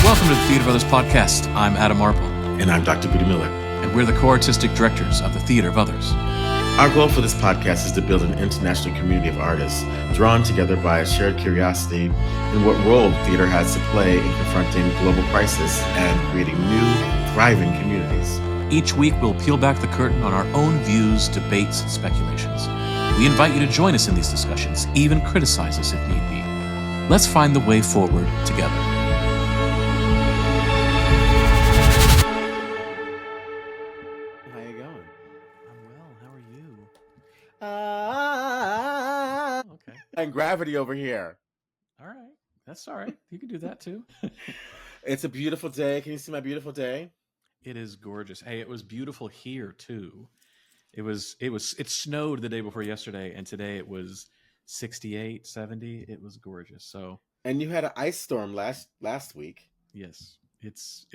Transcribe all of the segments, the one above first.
Welcome to the Theatre of Others podcast. I'm Adam Marple. And I'm Dr. Budi Miller. And we're the co-artistic directors of the Theatre of Others. Our goal for this podcast is to build an international community of artists drawn together by a shared curiosity in what role theater has to play in confronting global crisis and creating new, thriving communities. Each week, we'll peel back the curtain on our own views, debates, and speculations. We invite you to join us in these discussions, even criticize us if need be. Let's find the way forward together. And gravity over here. All right. That's all right. You can do that too. It's a beautiful day. Can you see my beautiful day? It is gorgeous. Hey, it was beautiful here too. It snowed the day before yesterday, and today it was 68, 70. It was gorgeous. So, and you had an ice storm last week. Yes. It's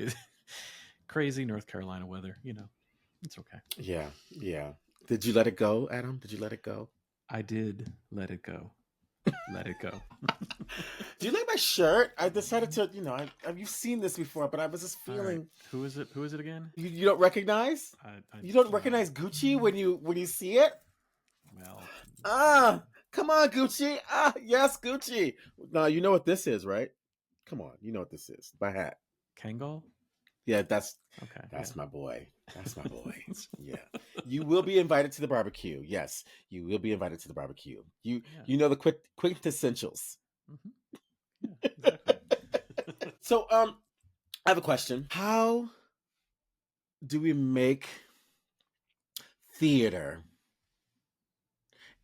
crazy North Carolina weather, It's okay. Yeah. Did you let it go, Adam? Did you let it go? I did let it go. Let it go. Do you like my shirt? I decided to, you've seen this before, but I was just feeling. Right. Who is it? Who is it again? You don't recognize? You don't recognize Gucci when you see it? Well. Come on, Gucci. Yes, Gucci. No, you know what this is, right? Come on, you know what this is. My hat. Kangol? Yeah, that's my boy. That's my boy. Yeah. You will be invited to the barbecue. Yes, you will be invited to the barbecue. You know the quintessentials. Mm-hmm. Yeah, exactly. So, I have a question. How do we make theater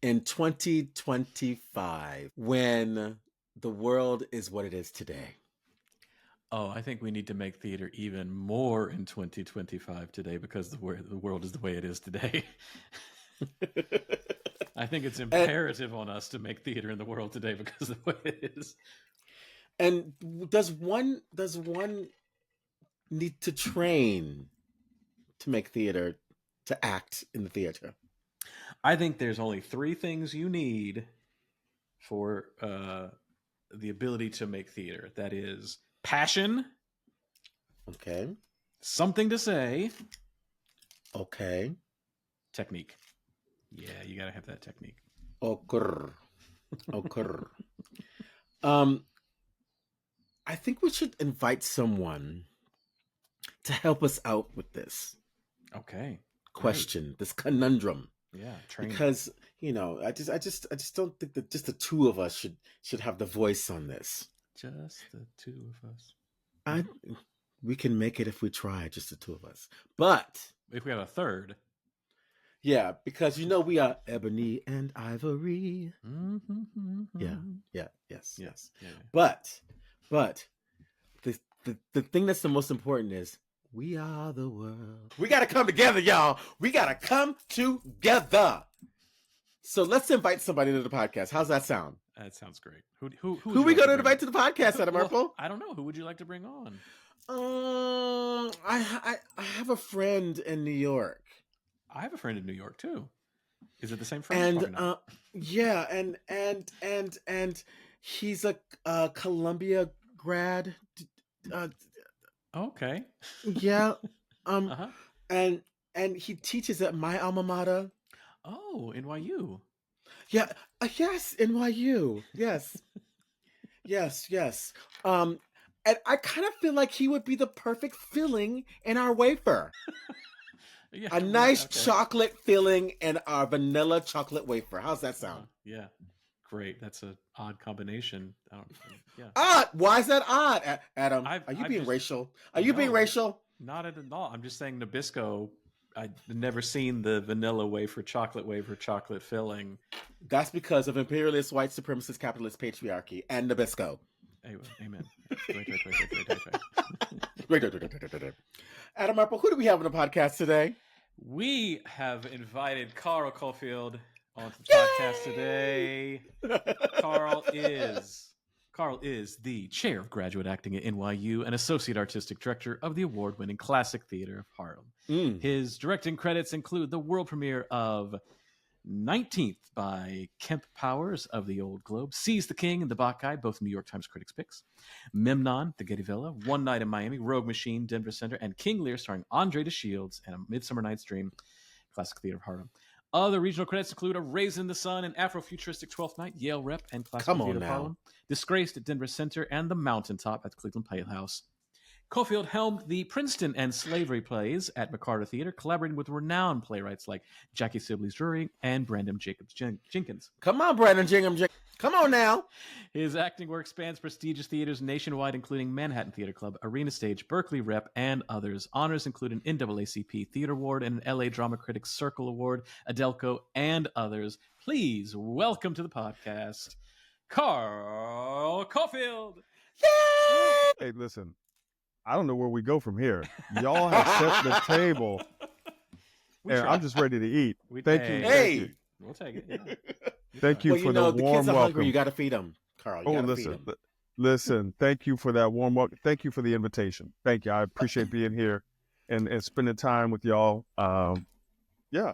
in 2025 when the world is what it is today? Oh, I think we need to make theater even more in 2025 today because the world is the way it is today. I think it's imperative on us to make theater in the world today because of the way it is. And does one need to train to make theater, to act in the theater? I think there's only 3 things you need for the ability to make theater. That is passion. Okay. Something to say. Okay. Technique. Yeah, you gotta have that technique. Okay. I think we should invite someone to help us out with this. Okay. Question, Great. This conundrum. Yeah, training. Because I just don't think that just the two of us should have the voice on this. Just the 2 of us. We can make it if we try, just the 2 of us. But if we have a third. Yeah, because we are ebony and ivory. Mm-hmm. Yes. Yeah. But the thing that's the most important is we are the world. We gotta come together, y'all. We gotta come together. So let's invite somebody to the podcast. How's that sound? That sounds great. Who are we going to invite to the podcast, Adam Marple? I don't know. Who would you like to bring on? I have a friend in New York. I have a friend in New York too. Is it the same friend? And yeah, and he's a Columbia grad. Okay. Yeah. Uh-huh. And he teaches at my alma mater. Oh, NYU. Yeah. Yes, NYU. Yes. Yes. And I kind of feel like he would be the perfect filling in our wafer. Yeah, a nice chocolate filling in our vanilla chocolate wafer. How's that sound? Yeah. Great. That's an odd combination. Yeah. Odd? Why is that odd, Adam? Are you being racial? Are you being racial? Not at all. I'm just saying Nabisco. I've never seen the vanilla wafer, chocolate filling. That's because of imperialist, white supremacist, capitalist patriarchy and Nabisco. Amen. Wait. Adam Marple, who do we have on the podcast today? We have invited Carl Cofield onto the podcast today. Carl is the chair of graduate acting at NYU and associate artistic director of the award-winning Classical Theatre of Harlem. His directing credits include the world premiere of Nineteenth by Kemp Powers of the Old Globe, Seize the King and the Bacchae, both New York Times critics' picks, Memnon, the Getty Villa, One Night in Miami, Rogue Machine, Denver Center, and King Lear starring Andre de Shields and A Midsummer Night's Dream, Classical Theatre of Harlem. Other regional credits include A Raisin in the Sun and Afrofuturistic Twelfth Night, Yale Rep and Classical Theatre of Harlem, Disgraced at Denver Center, and The Mountaintop at Cleveland Playhouse. Cofield helmed the Princeton and slavery plays at McCarter Theatre, collaborating with renowned playwrights like Jackie Sibley's-Drury and Brandon Jacobs Jenkins. Come on, Brandon Jacobs. Come on now. His acting work spans prestigious theaters nationwide, including Manhattan Theatre Club, Arena Stage, Berkeley Rep, and others. Honors include an NAACP Theatre Award and an LA Drama Critics Circle Award, Adelco, and others. Please welcome to the podcast, Carl Cofield. Yay! Hey, listen. I don't know where we go from here. Y'all have set the table, and I'm just ready to eat. Thank you. Hey, we'll take it. Yeah. Thank you for the warm kids are welcome. Hungry, you got to feed them, Carl. Listen. Thank you for that warm welcome. Thank you for the invitation. Thank you. I appreciate being here and spending time with y'all. Yeah.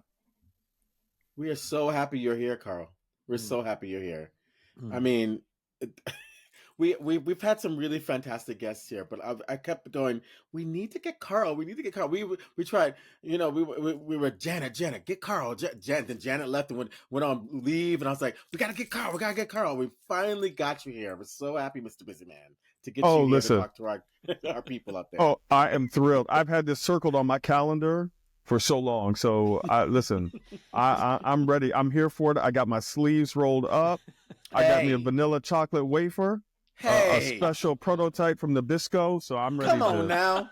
We are so happy you're here, Carl. We're so happy you're here. I mean. We've had some really fantastic guests here, but I kept going. We need to get Carl. We tried. We were Janet. Get Carl. Then Janet left and went on leave, and I was like, we gotta get Carl. We finally got you here. We're so happy, Mr. Busy Man, to get you here to talk to our people up there. Oh, I am thrilled. I've had this circled on my calendar for so long. So I'm ready. I'm here for it. I got my sleeves rolled up. I got me a vanilla chocolate wafer. A special prototype from Nabisco, so I'm ready. Come on now.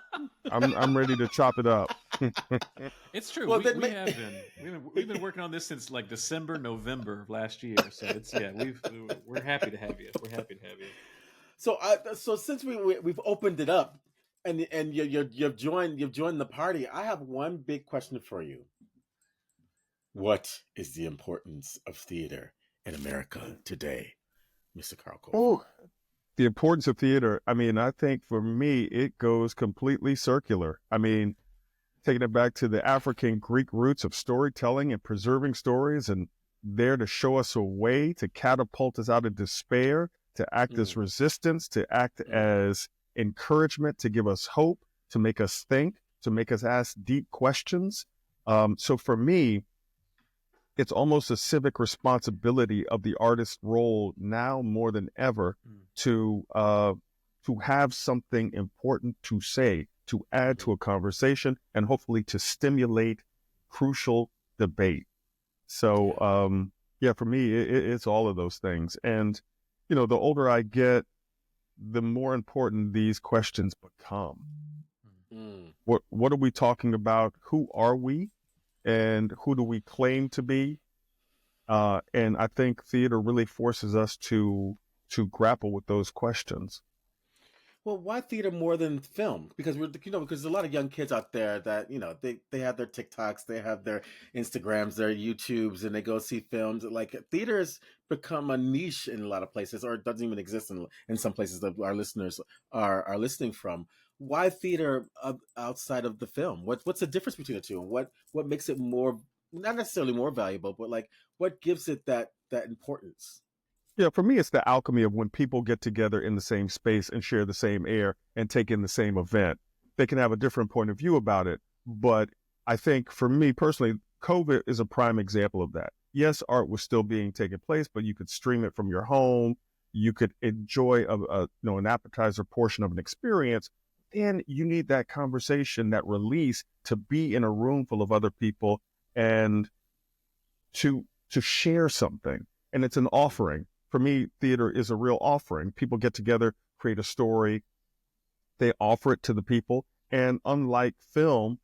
I'm ready to chop it up. It's true. We've been working on this since like December, November of last year. So we're happy to have you. So since we've opened it up and you've joined the party, I have one big question for you. What is the importance of theater in America today, Mr. Carl Cole? Oh. The importance of theater, I think for me, it goes completely circular. Taking it back to the African Greek roots of storytelling and preserving stories, and there to show us a way to catapult us out of despair, to act as resistance, to act as encouragement, to give us hope, to make us think, to make us ask deep questions. So for me, it's almost a civic responsibility of the artist's role now more than ever to have something important to say, to add to a conversation, and hopefully to stimulate crucial debate. So, for me, it's all of those things. And, the older I get, the more important these questions become. What are we talking about? Who are we? And who do we claim to be? And I think theater really forces us to grapple with those questions. Well, why theater more than film? Because because there's a lot of young kids out there that they have their TikToks, they have their Instagrams, their YouTubes, and they go see films. Like theater has become a niche in a lot of places, or it doesn't even exist in some places that our listeners are listening from. Why theater outside of the film? What's the difference between the two? And what makes it more, not necessarily more valuable, but like what gives it that importance? Yeah, for me, it's the alchemy of when people get together in the same space and share the same air and take in the same event. They can have a different point of view about it, but I think for me personally, COVID is a prime example of that. Yes, art was still being taken place, but you could stream it from your home. You could enjoy an appetizer portion of an experience. Then you need that conversation, that release, to be in a room full of other people and to share something. And it's an offering. For me, theater is a real offering. People get together, create a story. They offer it to the people. And unlike film,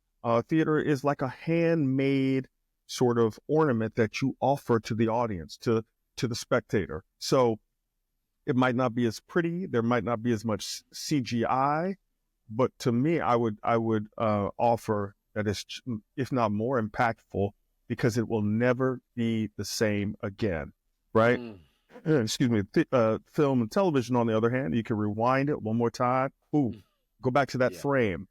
theater is like a handmade sort of ornament that you offer to the audience, to the spectator. So it might not be as pretty. There might not be as much CGI. But to me, I would offer that it's, if not more impactful, because it will never be the same again, right? Excuse me. Film and television, on the other hand, you can rewind it one more time. Go back to that frame.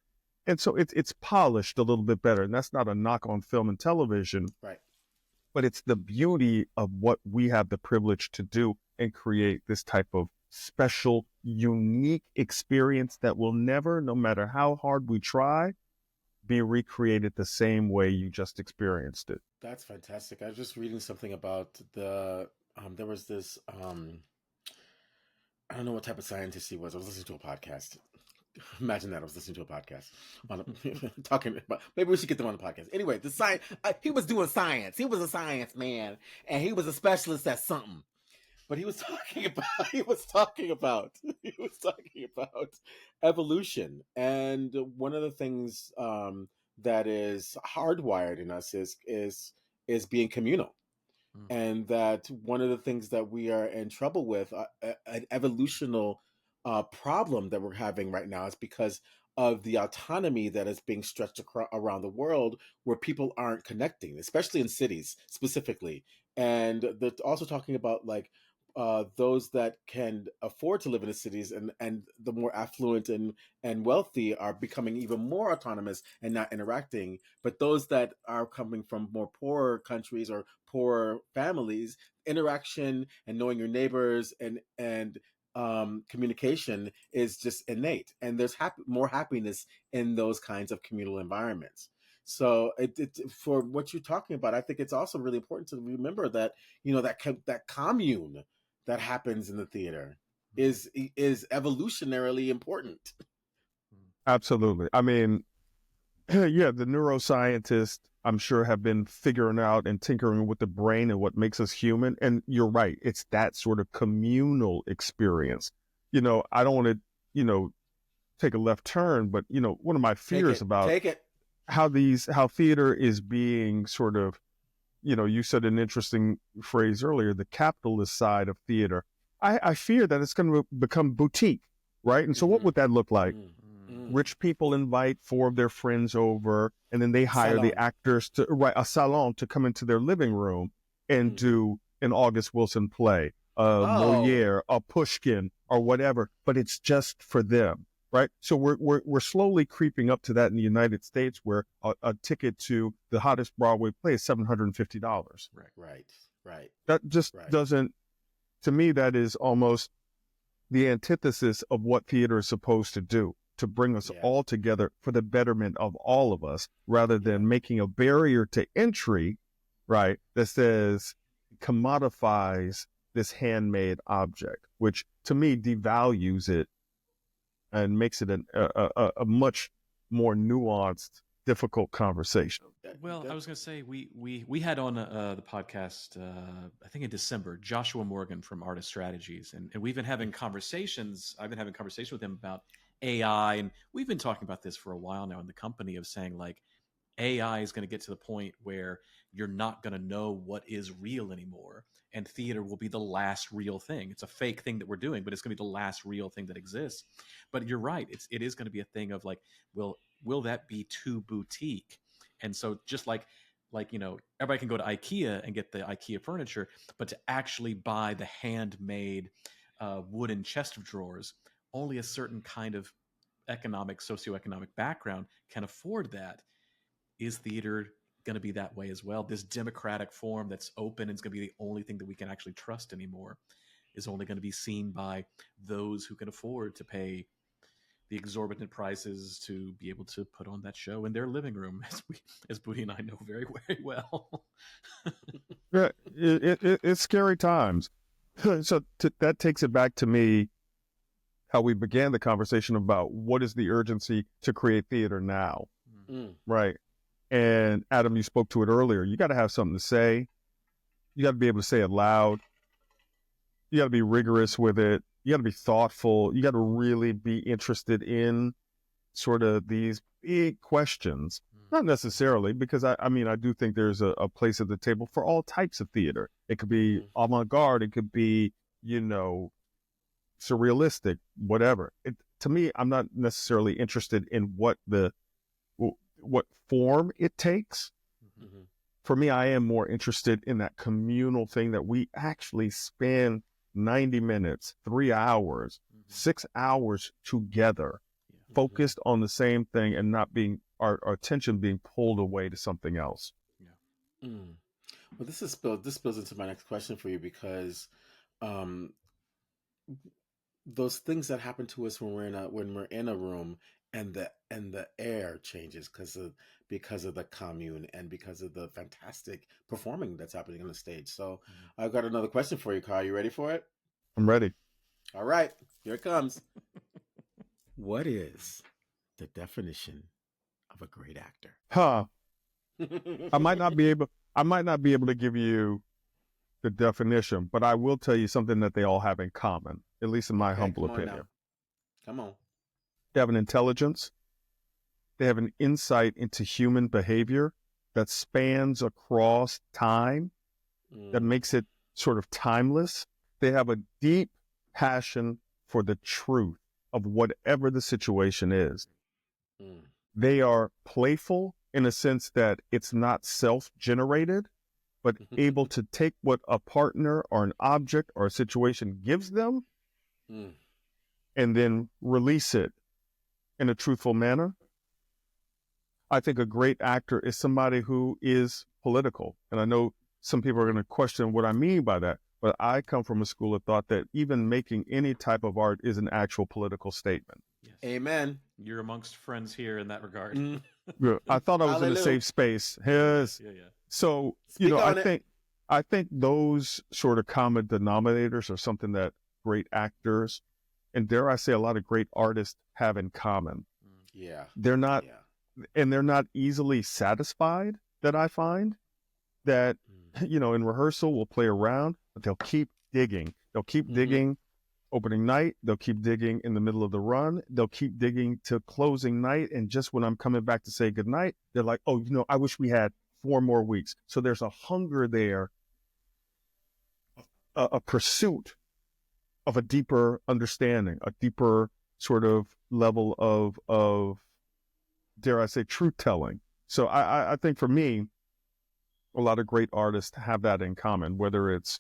And so it's polished a little bit better. And that's not a knock on film and television. Right. but it's the beauty of what we have the privilege to do and create this type of special, unique experience that will never, no matter how hard we try, be recreated the same way you just experienced it. That's fantastic. I was just reading something about there was this, I don't know what type of scientist he was. I was listening to a podcast. Imagine that I was listening to a podcast talking about, maybe we should get them on the podcast. Anyway, the science, he was doing science. He was a science man and he was a specialist at something. But he was talking about evolution. And one of the things that is hardwired in us is being communal. And that one of the things that we are in trouble with, an evolutional problem that we're having right now, is because of the autonomy that is being stretched around the world, where people aren't connecting, especially in cities specifically. And they're also talking about like those that can afford to live in the cities and the more affluent and wealthy are becoming even more autonomous and not interacting. But those that are coming from more poorer countries or poor families, interaction and knowing your neighbors and communication is just innate. And there's more happiness in those kinds of communal environments. So for what you're talking about, I think it's also really important to remember that, that commune that happens in the theater is evolutionarily important. Absolutely. I mean, yeah, the neuroscientists, I'm sure, have been figuring out and tinkering with the brain and what makes us human. And you're right. It's that sort of communal experience. I don't want to, take a left turn, but, one of my fears about how theater is being sort of, you said an interesting phrase earlier, the capitalist side of theater. I fear that it's going to become boutique, right? And so what would that look like? Rich people invite 4 of their friends over, and then they hire the actors to write a salon to come into their living room and do an August Wilson play, Moliere, a Pushkin, or whatever. But it's just for them, right? So we're slowly creeping up to that in the United States, where a ticket to the hottest Broadway play is $750. Right. That just doesn't. To me, that is almost the antithesis of what theater is supposed to do, to bring us all together for the betterment of all of us, rather than making a barrier to entry, right, that says commodifies this handmade object, which to me devalues it and makes it a much more nuanced, difficult conversation. Well, I was going to say we had on the podcast I think in December, Joshua Morgan from Artist Strategies, and we've been having conversations. I've been having conversations with him about AI, and we've been talking about this for a while now in the company, of saying like AI is going to get to the point where you're not going to know what is real anymore, and theater will be the last real thing. It's a fake thing that we're doing, but it's going to be the last real thing that exists. But you're right; it is going to be a thing of like, will that be too boutique? And so just like everybody can go to IKEA and get the IKEA furniture, but to actually buy the handmade wooden chest of drawers, only a certain kind of socioeconomic background can afford that. Is theater going to be that way as well? This democratic form that's open and is going to be the only thing that we can actually trust anymore is only going to be seen by those who can afford to pay the exorbitant prices to be able to put on that show in their living room, as Budi and I know very, very well. Yeah, it's scary times. So that takes it back to me, how we began the conversation about what is the urgency to create theater now, right? And Adam, you spoke to it earlier. You got to have something to say. You got to be able to say it loud. You got to be rigorous with it. You got to be thoughtful. You got to really be interested in sort of these big questions. Not necessarily, because I mean, I do think there's a place at the table for all types of theater. It could be avant-garde. It could be, surrealistic, whatever. To me, I'm not necessarily interested in what form it takes. For me, I am more interested in that communal thing that we actually spend 90 minutes, 3 hours, 6 hours together, focused on the same thing and not being our attention being pulled away to something else. Well, this spills into my next question for you because um, those things that happen to us when we're in a room and the air changes because of the commune and because of the fantastic performing that's happening on the stage. So I've got another question for you, Carl. You ready for it? I'm ready. All right, here it comes. What is the definition of a great actor? I might not be able to give you the definition, but I will tell you something that they all have in common, at least in my humble opinion. Come on. They have an intelligence. They have an insight into human behavior that spans across time, that makes it sort of timeless. They have a deep passion for the truth of whatever the situation is. They are playful in a sense that it's not self-generated, but able to take what a partner or an object or a situation gives them and then release it in a truthful manner. I think a great actor is somebody who is political. And I know some people are going to question what I mean by that, but I come from a school of thought that even making any type of art is an actual political statement. Yes. Amen. You're amongst friends here in that regard. I thought I was in a safe space. Yes. Yeah. So, I think those sort of common denominators are something that great actors, and dare I say a lot of great artists, have in common. Yeah. They're not easily satisfied, that I find. That, in rehearsal we'll play around, but they'll keep digging. They'll keep digging opening night. They'll keep digging in the middle of the run. They'll keep digging to closing night. And just when I'm coming back to say goodnight, they're like, oh, I wish we had 4 more weeks. So there's a hunger there, a pursuit of a deeper understanding, a deeper sort of level of dare I say, truth-telling. So I think for me, a lot of great artists have that in common, whether it's,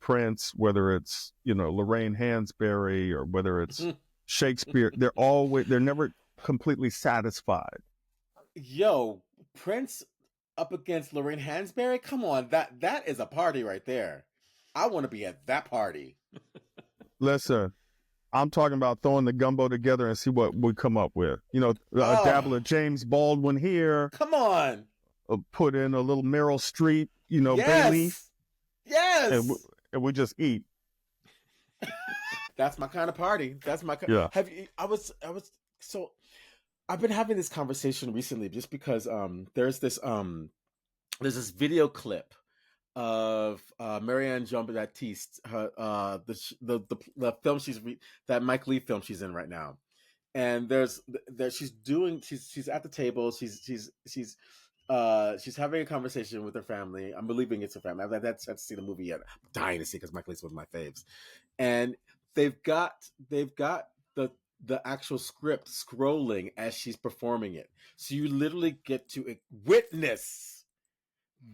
Prince, whether it's, Lorraine Hansberry, or whether it's Shakespeare. They're never completely satisfied. Yo, Prince up against Lorraine Hansberry? Come on, that is a party right there. I want to be at that party. Listen, I'm talking about throwing the gumbo together and see what we come up with. A dabble of James Baldwin here. Come on. Put in a little Meryl Streep, yes. bay leaf. Yes. And we just eat. That's my kind of party. That's my kind. Yeah. So I've been having this conversation recently just because there's this video clip of Marianne Jean-Baptiste, the film that Mike Leigh film she's in right now, and she's at the table, she's having a conversation with her family. I'm believing it's her family. I've had to see the movie yet. I'm dying to see because Mike Leigh's one of my faves, and they've got the actual script scrolling as she's performing it, so you literally get to witness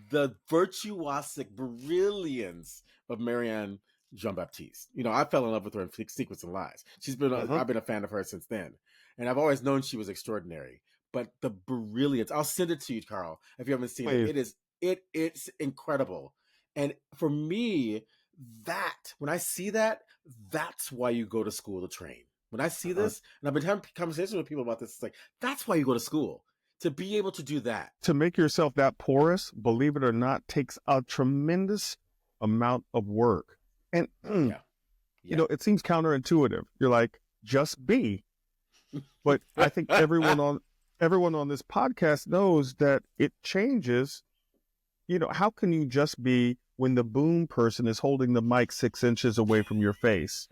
the virtuosic brilliance of Marianne Jean-Baptiste. I fell in love with her in Secrets and Lies. She's been I've been a fan of her since then, and I've always known she was extraordinary. But the brilliance, I'll send it to you, Carl, if you haven't seen it. It's incredible. And for me, when I see that, that's why you go to school to train. When I see this, and I've been having conversations with people about this, it's like, that's why you go to school. To be able to do that. To make yourself that porous, believe it or not, takes a tremendous amount of work. And, it seems counterintuitive. You're like, just be. But I think everyone on this podcast knows that it changes. How can you just be when the boom person is holding the mic 6 inches away from your face?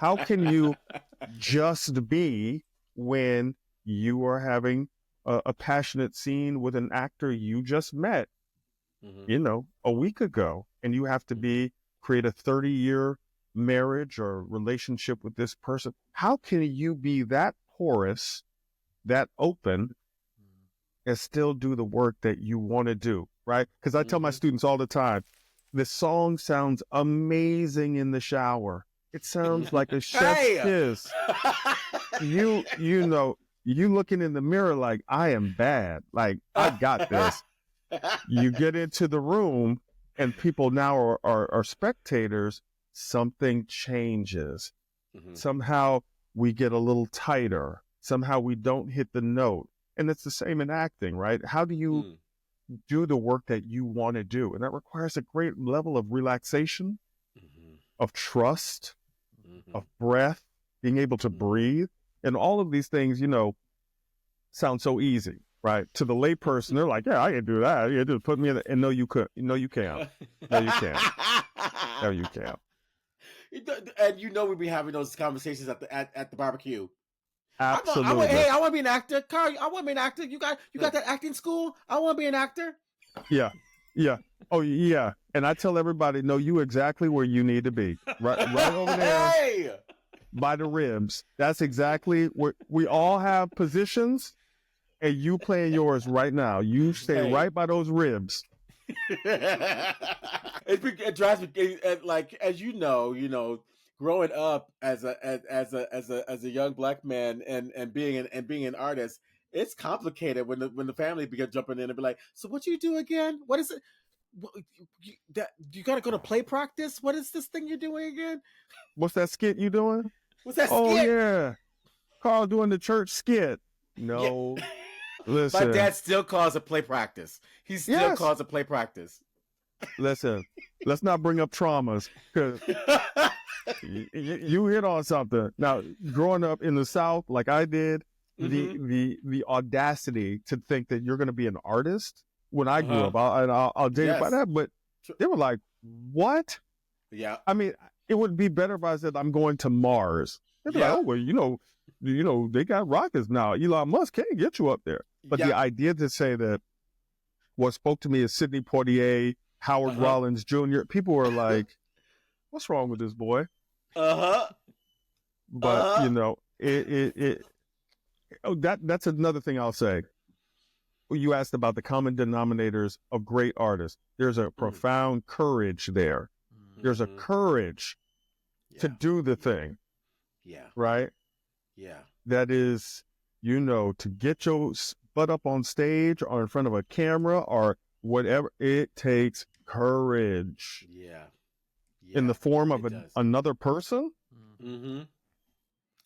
How can you just be when you are having a passionate scene with an actor you just met, a week ago, and you have to create a 30-year marriage or relationship with this person? How can you be that porous, that open, and still do the work that you want to do, right? Because I tell my students all the time, the song sounds amazing in the shower. It sounds like a chef's kiss. You looking in the mirror like, I am bad. Like, I got this. You get into the room and people now are spectators, something changes. Mhm. Somehow we get a little tighter. Somehow we don't hit the note. And it's the same in acting, right? How do you do the work that you want to do? And that requires a great level of relaxation, of trust, of breath, being able to breathe. And all of these things, sound so easy, right? To the layperson, they're like, yeah, I can do that. You just put me in and no, you could. No, you can't. No, you can't. No, you can't. And we'd be having those conversations at the barbecue. Absolutely. Hey, I want to be an actor. Carl, I want to be an actor. You got that acting school? I want to be an actor. Yeah. Yeah. Oh, yeah. And I tell everybody, no, you exactly where you need to be. Right over there. Hey! By the ribs. That's exactly where we all have positions, and you playing yours right now. You stay right by those ribs. It drives me like, as growing up as a young Black man and being an artist, it's complicated when the family begin jumping in and be like, so what you do again? What is it? You got to go to play practice? What is this thing you're doing again? What's that skit you doing? What's that skit? Oh, yeah. Carl doing the church skit. No. Yeah. Listen. My dad still calls it play practice. He still calls it play practice. Listen, let's not bring up traumas, because you hit on something. Now, growing up in the South, like I did, the audacity to think that you're going to be an artist when I grew up, I'll date it by that, but they were like, what? Yeah. I mean, it would be better if I said I'm going to Mars. They'd be like, oh, well, they got rockets now. Elon Musk can't get you up there. But the idea to say that what spoke to me is Sidney Poitier, Howard Rollins Jr., people were like, what's wrong with this boy? But, that's another thing I'll say. You asked about the common denominators of great artists. There's a profound courage there. There's a courage to do the thing. Yeah. Right? Yeah. That is, to get your butt up on stage or in front of a camera or whatever, it takes courage. Yeah. In the form of another person? Mm-hmm.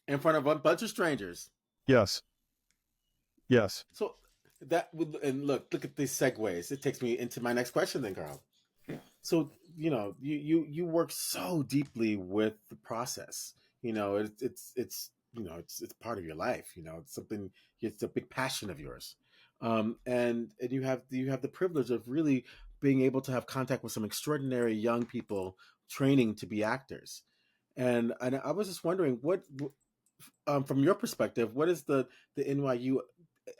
In front of a bunch of strangers. Yes. Yes. So and look at these segues. It takes me into my next question then, Carl. So, you work so deeply with the process. It's part of your life. It's something. It's a big passion of yours, and you have the privilege of really being able to have contact with some extraordinary young people training to be actors. And I was just wondering, what, from your perspective, what is the NYU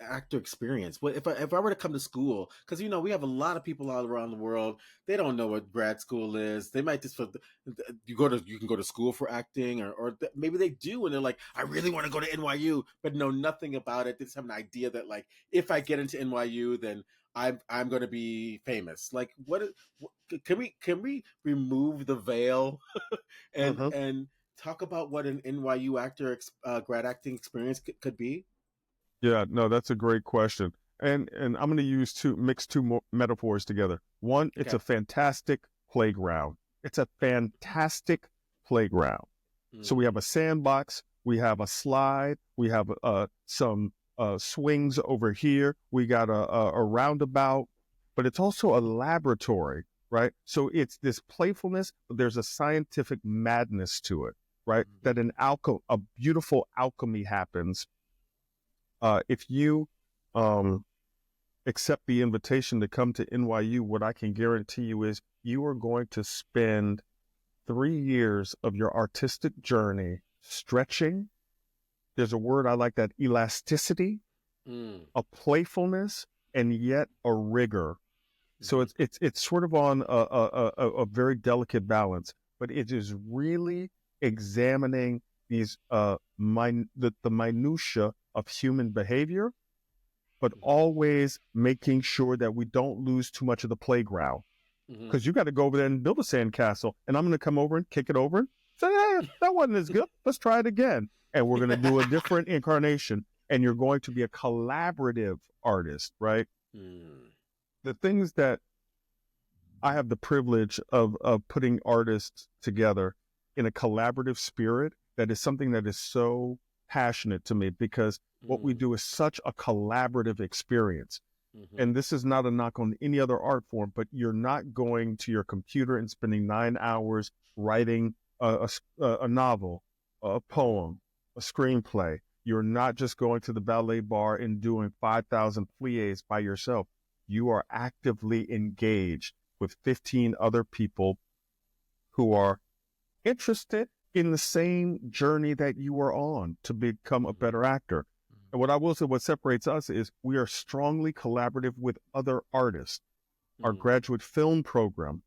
actor experience? What if I were to come to school, because we have a lot of people all around the world, they don't know what grad school is. They might just you can go to school for acting, or maybe they do and they're like, I really want to go to NYU, but know nothing about it. They just have an idea that, like, if I get into NYU, then I'm going to be famous. Like, can we remove the veil and talk about what an NYU actor grad acting experience could be? Yeah, no, that's a great question. And I'm going to mix two metaphors together. One, it's a fantastic playground. It's a fantastic playground. So we have a sandbox, we have a slide, we have some swings over here, we got a roundabout, but it's also a laboratory, right? So it's this playfulness, but there's a scientific madness to it, right? That a beautiful alchemy happens. If you accept the invitation to come to NYU, what I can guarantee you is you are going to spend 3 years of your artistic journey stretching. There's a word I like, that elasticity, a playfulness, and yet a rigor. So it's sort of on a very delicate balance, but it is really examining these the minutia of human behavior, but always making sure that we don't lose too much of the playground. Because you got to go over there and build a sandcastle, and I'm going to come over and kick it over and say, hey, that wasn't as good. Let's try it again. And we're going to do a different incarnation, and you're going to be a collaborative artist, right? the things that I have the privilege of putting artists together in a collaborative spirit, that is something that is so passionate to me, because what we do is such a collaborative experience. And this is not a knock on any other art form, but you're not going to your computer and spending 9 hours writing a novel, a poem, a screenplay. You're not just going to the ballet bar and doing 5,000 pliés by yourself. You are actively engaged with 15 other people who are interested in the same journey that you are on to become a better actor. And what I will say, what separates us is we are strongly collaborative with other artists. Our graduate film program,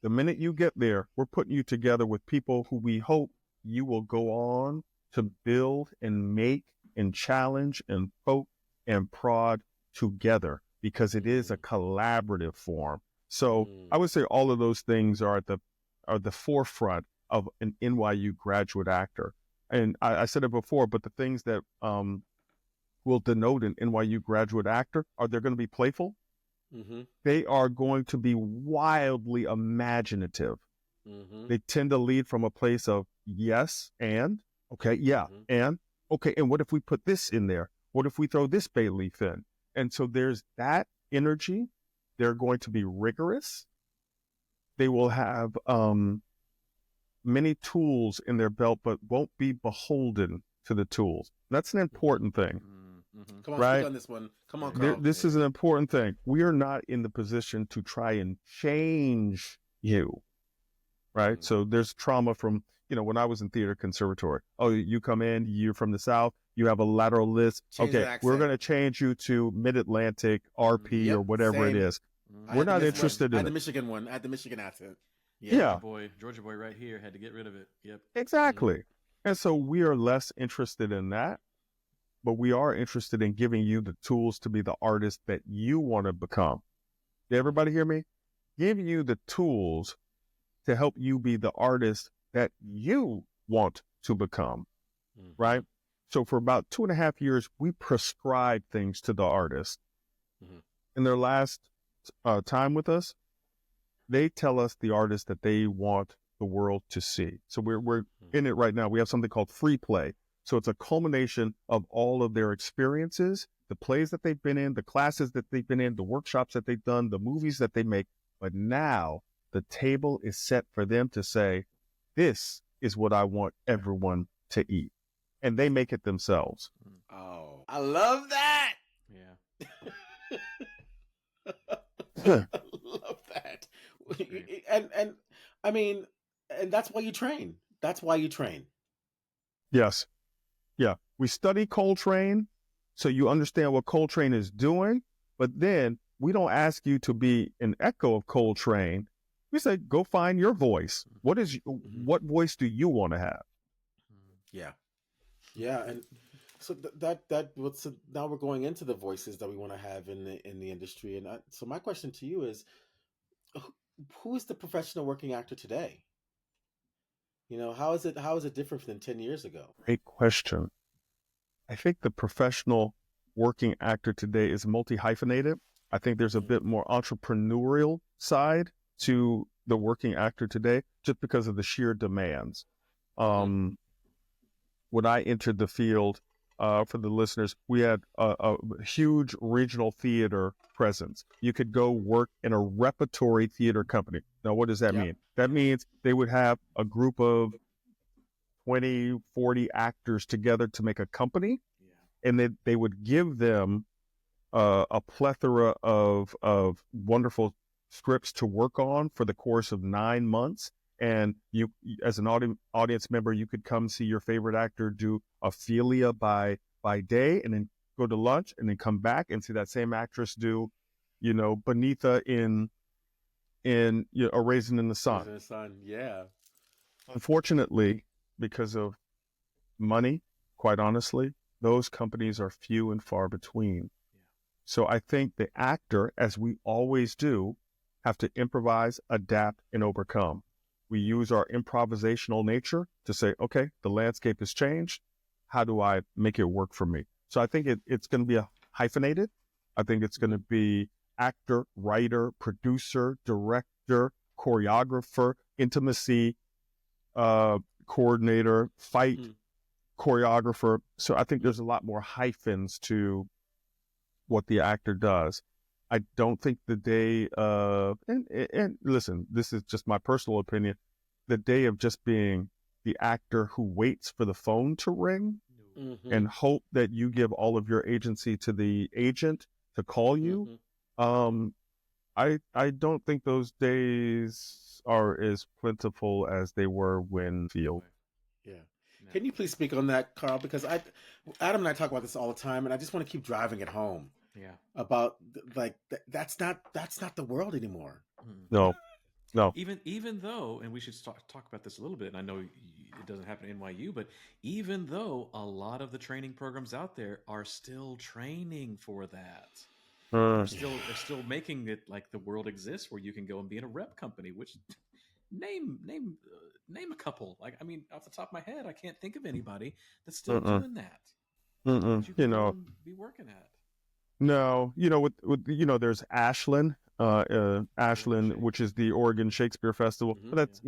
the minute you get there, we're putting you together with people who we hope you will go on to build and make and challenge and poke and prod together, because it is a collaborative form. So I would say all of those things are at the forefront of an NYU graduate actor. And I said it before, but the things that will denote an NYU graduate actor are they're going to be playful. They are going to be wildly imaginative. They tend to lead from a place of yes, and okay, yeah, and okay, and what if we put this in there? What if we throw this bay leaf in? And so there's that energy. They're going to be rigorous. They will have many tools in their belt, but won't be beholden to the tools. That's an important thing. Come on, right? Speak on this one. Come on, Carl. This is an important thing. We are not in the position to try and change you, right? So there's trauma from, when I was in theater conservatory. Oh, you come in, you're from the South, you have a lateral list. Okay, we're going to change you to Mid-Atlantic, RP, or whatever it is. We're not interested in it. The Michigan one. I had the Michigan accent. Yeah. Georgia boy right here had to get rid of it. Yep. Exactly. And so we are less interested in that, but we are interested in giving you the tools to be the artist that you want to become. Did everybody hear me? Give you the tools to help you be the artist that you want to become, right? So for about 2.5 years, we prescribe things to the artist. In their last time with us, they tell us the artist that they want the world to see. So we're in it right now. We have something called free play. So it's a culmination of all of their experiences, the plays that they've been in, the classes that they've been in, the workshops that they've done, the movies that they make. But now the table is set for them to say, this is what I want everyone to eat. And they make it themselves. Oh, I love that. Yeah. I love that. And I mean, and that's why you train. That's why you train. Yes. Yeah. We study Coltrane so you understand what Coltrane is doing, but then we don't ask you to be an echo of Coltrane. We say, go find your voice. What voice do you want to have? Yeah. Yeah. And so now we're going into the voices that we want to have in the industry. And so my question to you is, who is the professional working actor today? How is it different than 10 years ago? Great question. I think the professional working actor today is multi-hyphenated. I think there's a bit more entrepreneurial side to the working actor today, just because of the sheer demands. When I entered the field, for the listeners, we had a huge regional theater presence. You could go work in a repertory theater company. Now, what does that mean? That means they would have a group of 20, 40 actors together to make a company, and they would give them a plethora of wonderful scripts to work on for the course of 9 months. And you, as an audience member, you could come see your favorite actor do Ophelia by day, and then go to lunch, and then come back and see that same actress do, Beneatha in A Raisin in the Sun. Raisin in the Sun, yeah. Unfortunately, because of money, quite honestly, those companies are few and far between. So I think the actor, as we always do, have to improvise, adapt, and overcome. We use our improvisational nature to say, okay, the landscape has changed. How do I make it work for me? So I think it's going to be hyphenated. I think it's going to be actor, writer, producer, director, choreographer, intimacy coordinator, fight choreographer. So I think there's a lot more hyphens to what the actor does. I don't think the day of, and listen, this is just my personal opinion, the day of just being the actor who waits for the phone to ring and hope that you give all of your agency to the agent to call you. I don't think those days are as plentiful as they were when Field. Yeah. Can you please speak on that, Carl? Because Adam and I talk about this all the time, and I just want to keep driving it home. Yeah. About like that's not the world anymore. No. Even though, and we should talk about this a little bit. And I know it doesn't happen at NYU, but even though a lot of the training programs out there are still training for that. They're still making it like the world exists, where you can go and be in a rep company. Which name a couple. Like, I mean, off the top of my head, I can't think of anybody that's still doing that. That you can be working at. No, with there's Ashland, which is the Oregon Shakespeare Festival. But that's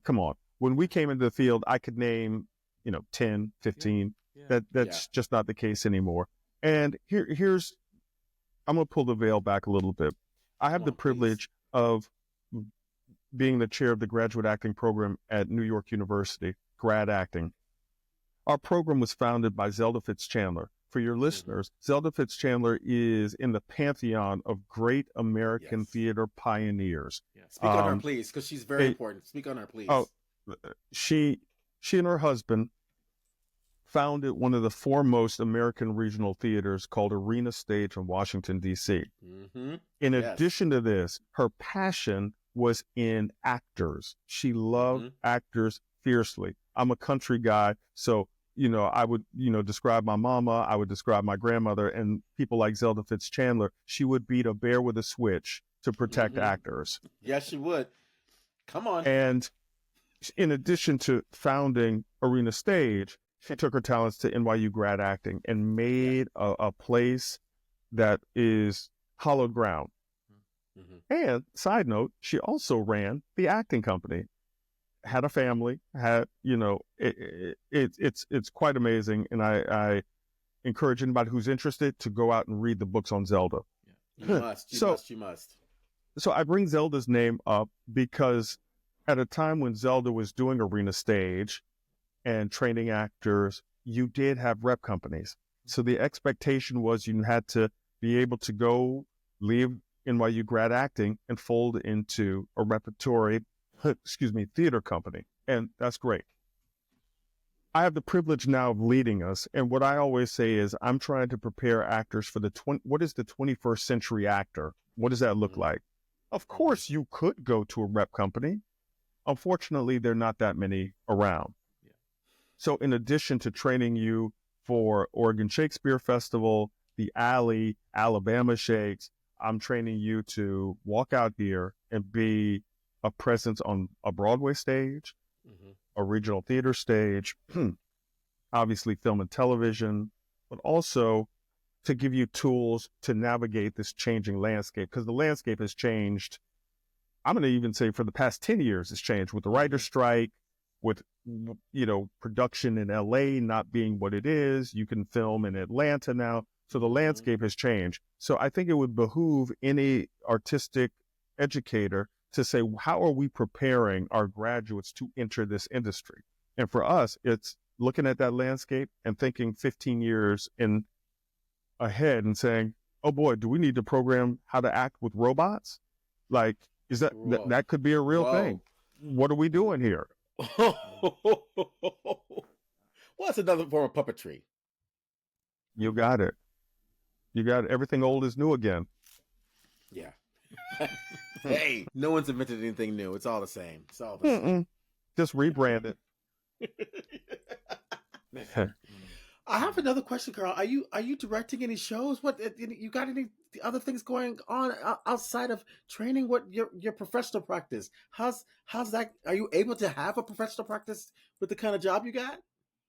come on. When we came into the field, I could name 10, 15. That's just not the case anymore. And here's I'm going to pull the veil back a little bit. I have the privilege of being the chair of the graduate acting program at New York University, grad acting. Our program was founded by Zelda Fitzchandler. For your listeners, Zelda Fitzchandler is in the pantheon of great American theater pioneers. Speak on her, please, because she's very important. Speak on her, please. Oh, she and her husband founded one of the foremost American regional theaters called Arena Stage in Washington, D.C. In addition to this, her passion was in actors. She loved actors fiercely. I'm a country guy, so I would, describe my mama, I would describe my grandmother, and people like Zelda Fitzchandler. She would beat a bear with a switch to protect actors. Yes, she would. Come on. And in addition to founding Arena Stage, she took her talents to NYU grad acting and made a place that is hallowed ground. And side note, she also ran the acting company. Had a family, it's quite amazing. And I encourage anybody who's interested to go out and read the books on Zelda. You must. So I bring Zelda's name up because at a time when Zelda was doing Arena Stage and training actors, you did have rep companies. So the expectation was you had to be able to go leave NYU grad acting and fold into a repertory theater company. And that's great. I have the privilege now of leading us. And what I always say is I'm trying to prepare actors for what is the 21st century actor? What does that look like? Of course, you could go to a rep company. Unfortunately, there are not that many around. So in addition to training you for Oregon Shakespeare Festival, the Alley, Alabama Shakes, I'm training you to walk out here and be a presence on a Broadway stage, a regional theater stage, obviously film and television, but also to give you tools to navigate this changing landscape, because the landscape has changed. I'm going to even say for the past 10 years, it's changed with the writer's strike, with, production in LA not being what it is. You can film in Atlanta now. So the landscape has changed. So I think it would behoove any artistic educator to say, how are we preparing our graduates to enter this industry? And for us, it's looking at that landscape and thinking 15 years ahead and saying, oh boy, do we need to program how to act with robots? Like, is that could be a real thing. What are we doing here? Well, it's another form of puppetry. You got it. Everything old is new again. Yeah. Hey, no one's invented anything new. It's all the same. It's all the same. Just rebrand it. I have another question, Carl. Are you directing any shows? What you got any other things going on outside of training? What your professional practice? How's that? Are you able to have a professional practice with the kind of job you got?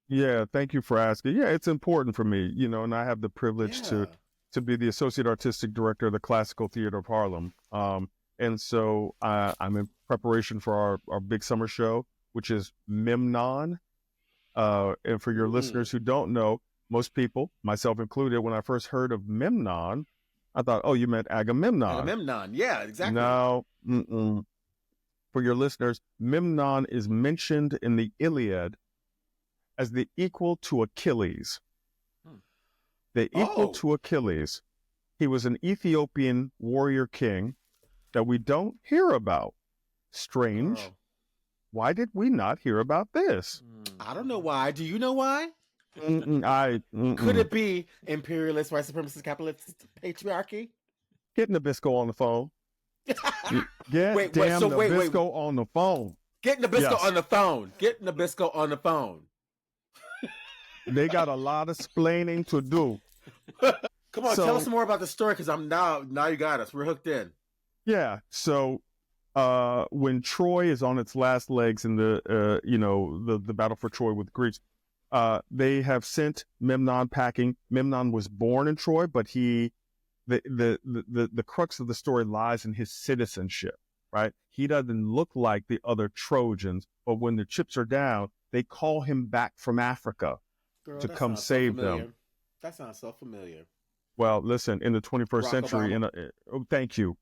Yeah, thank you for asking. Yeah, it's important for me, and I have the privilege to to be the Associate Artistic Director of the Classical Theatre of Harlem. And so I'm in preparation for our big summer show, which is Memnon. And for your listeners who don't know, most people, myself included, when I first heard of Memnon, I thought, oh, you meant Agamemnon. Agamemnon, yeah, exactly. No, for your listeners, Memnon is mentioned in the Iliad as the equal to Achilles. The equal to Achilles. He was an Ethiopian warrior king that we don't hear about. Strange. Why did we not hear about this? I don't know why. Do you know why? Could it be imperialist, white supremacist, capitalist patriarchy? Get Nabisco on the phone. Get Nabisco on the phone. Get Nabisco on the phone. Get Nabisco on the phone. They got a lot of splaining to do. Come on, tell us more about the story, because I'm now you got us. We're hooked in. Yeah. So when Troy is on its last legs in the battle for Troy with the Greeks, they have sent Memnon packing. Memnon was born in Troy, but the crux of the story lies in his citizenship, right? He doesn't look like the other Trojans, but when the chips are down, they call him back from Africa to come save them. That sounds so familiar. Well, listen, in the 21st Barack century, thank you.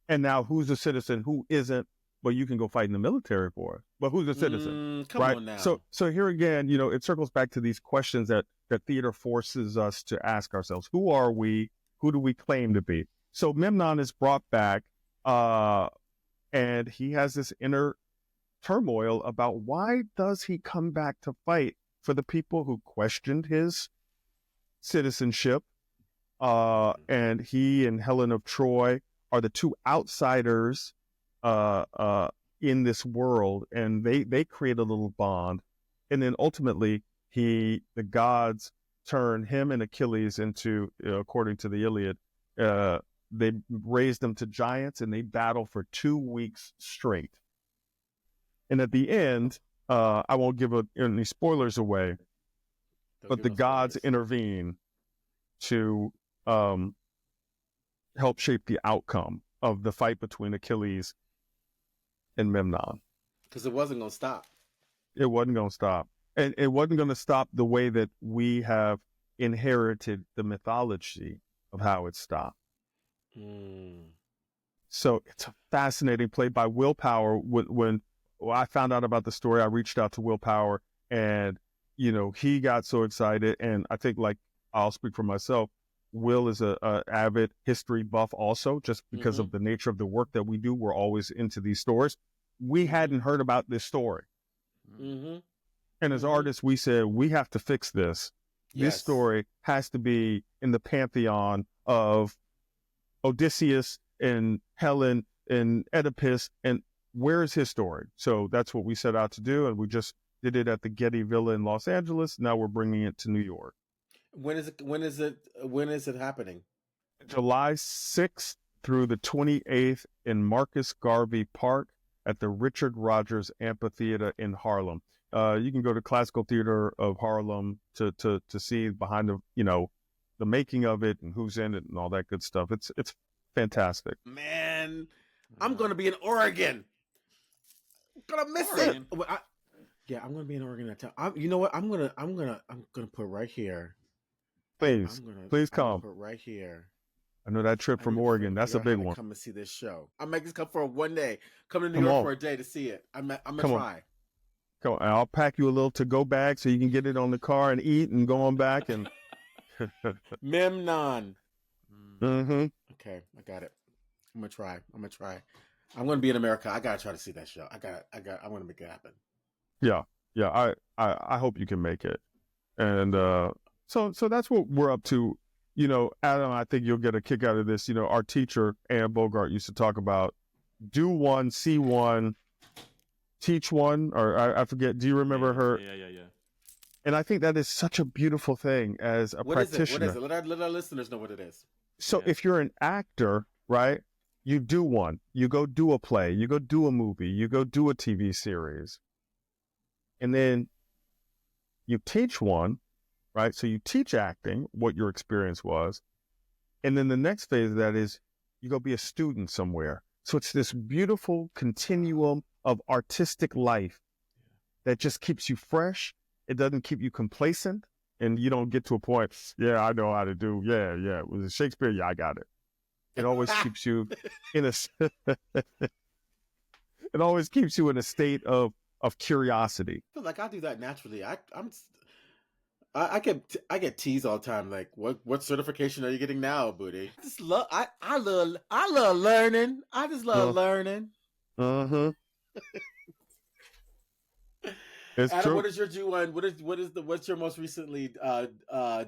And now who's a citizen, who isn't? Well, you can go fight in the military for it, but who's a citizen? Come on now. So here again, it circles back to these questions that theater forces us to ask ourselves. Who are we? Who do we claim to be? So Memnon is brought back, and he has this inner turmoil about why does he come back to fight for the people who questioned his citizenship. And he and Helen of Troy are the two outsiders in this world, and they create a little bond. And then ultimately, the gods turn him and Achilles into, according to the Iliad, they raise them to giants, and they battle for 2 weeks straight. And at the end, I won't give any spoilers away, but the gods intervene to help shape the outcome of the fight between Achilles and Memnon. Because it wasn't going to stop. It wasn't going to stop. And it wasn't going to stop the way that we have inherited the mythology of how it stopped. So it's a fascinating play by Will Power. When I found out about the story, I reached out to Will Power, and, he got so excited. And I think, I'll speak for myself, Will is a avid history buff also, just because of the nature of the work that we do. We're always into these stories. We hadn't heard about this story. And as artists, we said, we have to fix this. Yes. This story has to be in the pantheon of Odysseus and Helen and Oedipus. And where is his story? So that's what we set out to do. And we just did it at the Getty Villa in Los Angeles. Now we're bringing it to New York. When is it happening? July 6th through the 28th in Marcus Garvey Park at the Richard Rogers Amphitheater in Harlem. You can go to Classical Theatre of Harlem to see behind the making of it and who's in it and all that good stuff. It's fantastic. Man, I'm going to be in Oregon. I'm going to miss it. I'm going to be in Oregon that time. You know what? I'm going to put right here. Please come. Put right here. I know that trip from Oregon. That's a big one. Come and see this show. I might just come for one day. Come to New York for a day to see it. I'm gonna try. Come on. I'll pack you a little to-go bag so you can get it on the car and eat and go on back and. Memnon. Okay, I got it. I'm gonna try. I'm gonna be in America. I gotta try to see that show. I want to make it happen. Yeah. I hope you can make it, and so that's what we're up to. Adam, I think you'll get a kick out of this. Our teacher, Ann Bogart, used to talk about do one, see one, teach one, or I forget. Do you remember her? Yeah. And I think that is such a beautiful thing as a practitioner. What is it? Let our listeners know what it is. So if you're an actor, right, you do one. You go do a play. You go do a movie. You go do a TV series. And then you teach one. Right. So you teach acting, what your experience was. And then the next phase of that is you go be a student somewhere. So it's this beautiful continuum of artistic life that just keeps you fresh. It doesn't keep you complacent, and you don't get to a point, yeah, I know how to do. Yeah. Was it Shakespeare? Yeah, I got it. It always keeps you in a it always keeps you in a state of curiosity. I feel like I do that naturally. I get teased all the time. Like, what certification are you getting now, Budi? I love learning. I just love learning. It's Adam, true. what is your do one? What's your most recently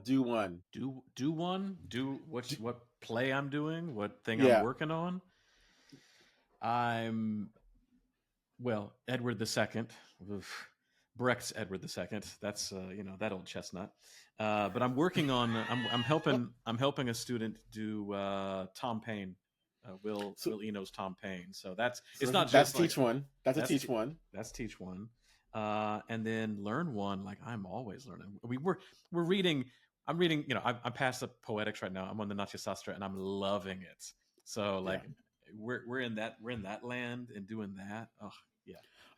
do one? Do one? What play I'm doing? What thing Yeah. I'm working on? Edward II. Brecht's Edward II. That's that old chestnut. But I'm working on. I'm helping a student do Tom Paine. Will Eno's Tom Paine. So that's not that's just teach one. That's a teach one. That's teach one. And then learn one. Like I'm always learning. We're reading. I'm reading. I'm past the poetics right now. I'm on the Natyasastra and I'm loving it. So we're in that land and doing that. Oh yeah.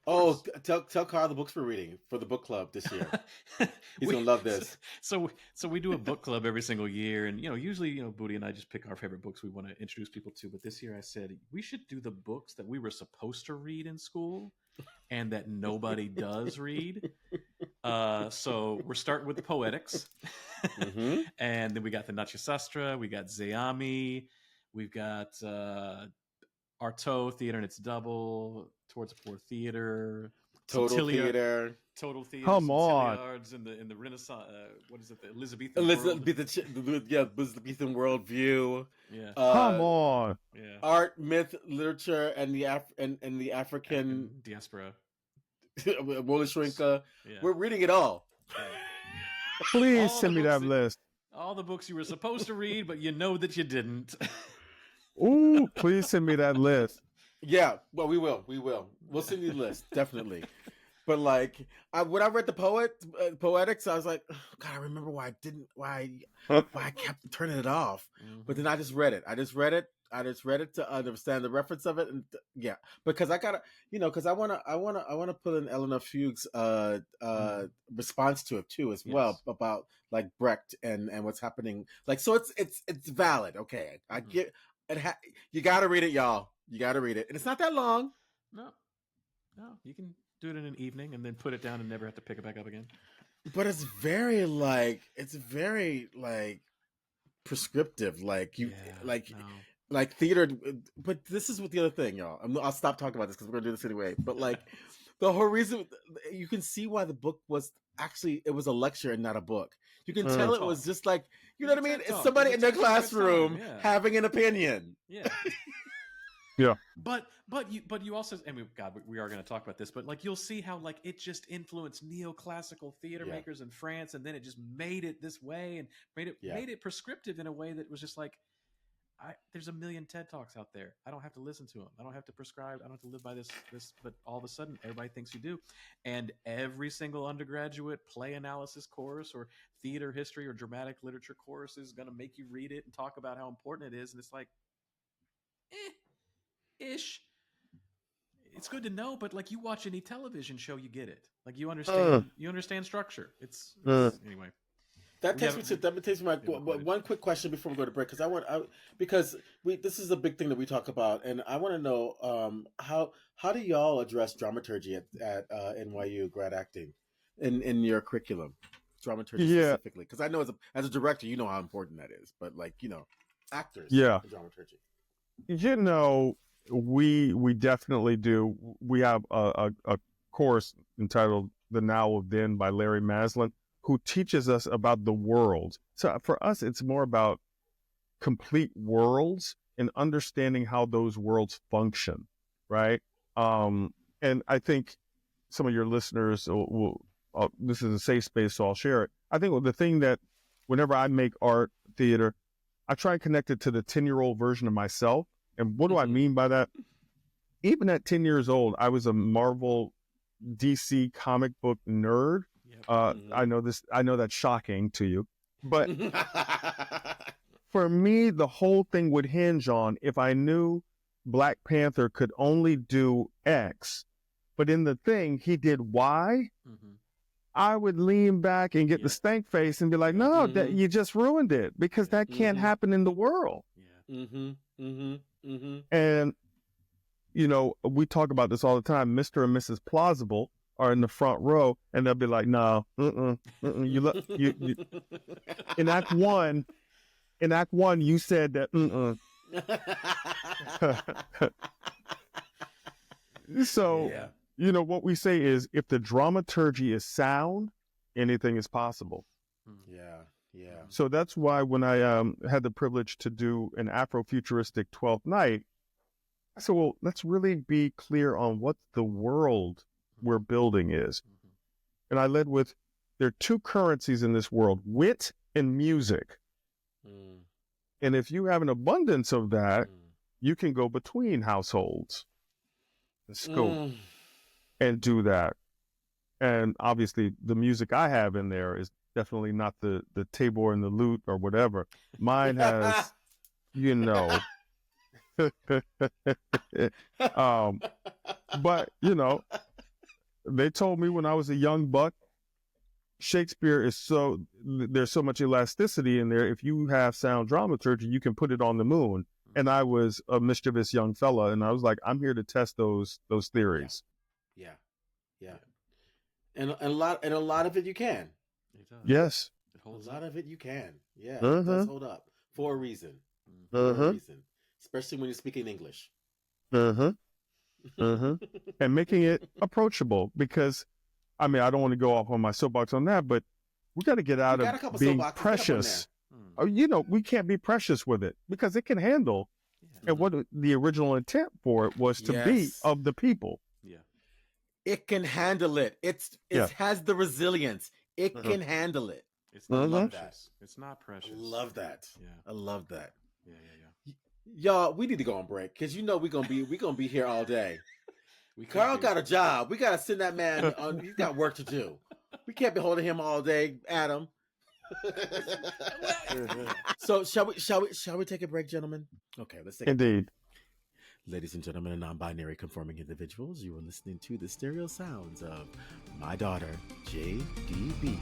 Oh, tell Carl the books we're reading for the book club this year. He's gonna love this. So we do a book club every single year, and usually Budi and I just pick our favorite books we want to introduce people to. But this year I said we should do the books that we were supposed to read in school, and that nobody does read. So we're starting with the poetics, and then we got the Natyasastra, we got Zeami, we've got Artaud, Theater and Its Double, Towards a Poor Theater, Total Theater, Come on, in the Renaissance. What is it? The Elizabethan worldview. Yeah. Come on. Yeah. Art, myth, literature, and the African diaspora. Wolashrinka. Yeah. We're reading it all. Yeah. Please send me that list. All the books you were supposed to read, but you know that you didn't. Ooh, please send me that list. Yeah, well, we will. We'll send you the list, definitely. But when I read the poetics, I was like, oh, God, I remember why I kept turning it off. Mm-hmm. But then I just read it. I just read it to understand the reference of it, and because I gotta, because I wanna put in Eleanor Fugue's response to it too, as well, about like Brecht and what's happening. So it's valid. Okay, I get it. You gotta read it, y'all. You gotta read it, and it's not that long. No, you can do it in an evening and then put it down and never have to pick it back up again. But it's very prescriptive. Like theater. But this is what the other thing, y'all. I'll stop talking about this because we're gonna do this anyway. But the whole reason you can see why the book was actually it was a lecture and not a book. You can tell it was just what I mean. It's somebody in their classroom having an opinion. Yeah. Yeah. But you also, and we are going to talk about this, but you'll see how it just influenced neoclassical theater makers in France, and then it just made it this way and made it prescriptive in a way that was just there's a million TED Talks out there. I don't have to listen to them. I don't have to prescribe. I don't have to live by this. But all of a sudden, everybody thinks you do, and every single undergraduate play analysis course or theater history or dramatic literature course is going to make you read it and talk about how important it is, and it's ish. It's good to know, but you watch any television show, you get it. You understand structure. It's anyway. That takes me to one quick question before we go to break, because this is a big thing that we talk about, and I want to know how do y'all address dramaturgy at NYU grad acting in your curriculum, dramaturgy specifically? Because I know as a director, you know how important that is, but actors, dramaturgy. We definitely do. We have a course entitled The Now of Then by Larry Maslin, who teaches us about the world. So for us, it's more about complete worlds and understanding how those worlds function, right? And I think some of your listeners will this is a safe space, so I'll share it. I think the thing that whenever I make art, theater, I try and connect it to the 10-year-old version of myself. And what do I mean by that? Even at 10 years old, I was a Marvel DC comic book nerd. Yep. I know that's shocking to you, but for me, the whole thing would hinge on if I knew Black Panther could only do X, but in the thing he did Y, I would lean back and get the stank face and be like, no, that you just ruined it, because that can't happen in the world. And, you know, we talk about this all the time. Mr. and Mrs. Plausible are in the front row, and they'll be like, no, you in Act One, you said that, So, you know, what we say is, if the dramaturgy is sound, anything is possible. So that's why when I had the privilege to do an Afrofuturistic 12th Night, I said, well, let's really be clear on what the world we're building is. And I led with, there are two currencies in this world, wit and music. And if you have an abundance of that, you can go between households and scope and do that. And obviously the music I have in there is definitely not the tabor and the lute or whatever. Mine has, you know, but, you know, they told me when I was a young buck, Shakespeare is there's so much elasticity in there. If you have sound dramaturgy, you can put it on the moon. And I was a mischievous young fella, and I was like, I'm here to test those theories. And a lot of it you can. Yes. A lot of it you can. Yeah. It does hold up for a reason. For a reason. Especially when you're speaking English. And making it approachable, because, I mean, I don't want to go off on my soapbox on that, but we got to get out of being precious. You know, we can't be precious with it, because it can handle. And what the original intent for it was to be of the people. It can handle it. It has the resilience. It can handle it. It's not precious. It's not precious. I love that. Yeah. I love that. Yeah. Y'all, we need to go on break, because you know we're gonna be here all day. Carl got a job. We gotta send that man on. He's got work to do. We can't be holding him all day, Adam. So shall we take a break, gentlemen? Okay, let's take Indeed. Ladies and gentlemen, and non-binary conforming individuals, you are listening to the stereo sounds of my daughter, JDB.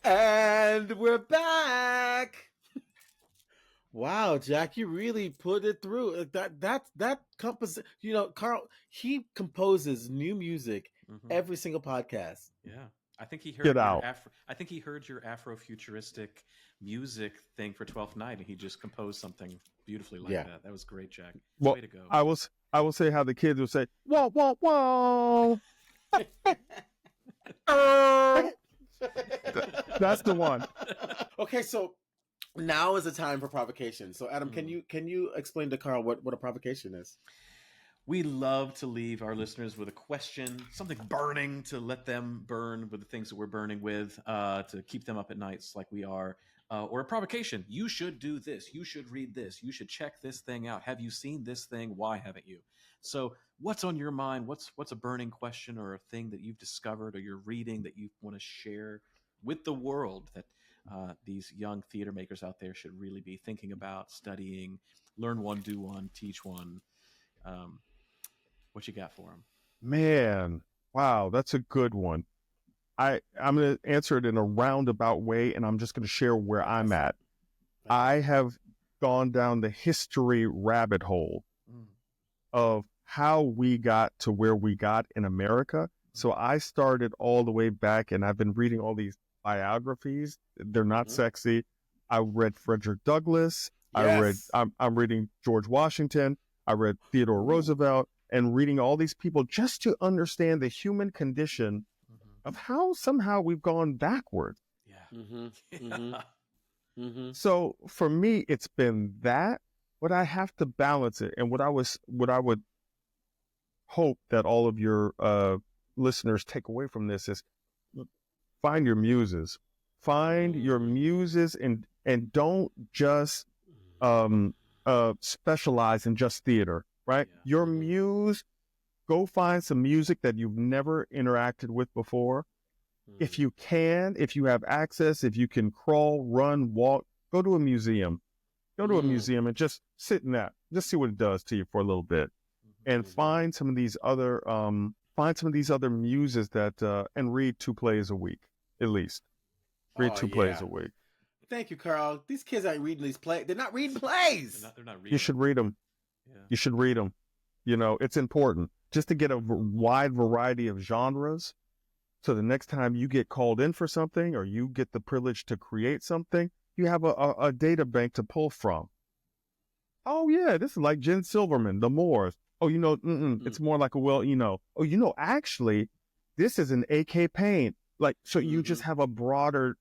And we're back. Wow, Jack, you really put it through. That composition. You know, Carl, he composes new music every single podcast. Yeah, I think he heard I think he heard your Afrofuturistic music thing for 12th Night, and he just composed something beautifully like that. That was great, Jack. Well, way to go. I will say how the kids would say, whoa, whoa, whoa. That's the one. Okay, so now is the time for provocation. So, Adam, can you explain to Carl what a provocation is? We love to leave our listeners with a question, something burning to let them burn with the things that we're burning with, to keep them up at nights like we are, or a provocation. You should do this. You should read this. You should check this thing out. Have you seen this thing? Why haven't you? So what's on your mind? What's a burning question or a thing that you've discovered or you're reading that you want to share with the world that these young theater makers out there should really be thinking about, studying, learn one, do one, teach one? What you got for them? Man, wow, that's a good one. I'm going to answer it in a roundabout way, and I'm just going to share where I'm at. I have gone down the history rabbit hole of how we got to where we got in America. So I started all the way back, and I've been reading all these biographies. They're not sexy. I read Frederick Douglass. Yes. I'm reading George Washington. I read Theodore Roosevelt, and reading all these people just to understand the human condition of how somehow we've gone backward. Yeah. So for me, it's been that. but I have to balance it. And what I would hope that all of your listeners take away from this is find your muses. Find your muses and don't just specialize in just theater, right? Yeah. Your muse, go find some music that you've never interacted with before. If you can, if you have access, if you can crawl, run, walk, go to a museum. Go to a museum and just sit in that. Just see what it does to you for a little bit. And find some of these other muses that and read 2 plays a week, at least. Read 2 plays a week. Thank you, Carl. These kids aren't reading these plays. They're not reading plays. They're not reading. You should read them. Yeah. You should read them. You know, it's important just to get a wide variety of genres. So the next time you get called in for something or you get the privilege to create something, you have a data bank to pull from. Oh, yeah, this is like Jen Silverman, The Moors. Oh, you know, it's more like actually, this is an AK Payne. Like, so you just have a broader,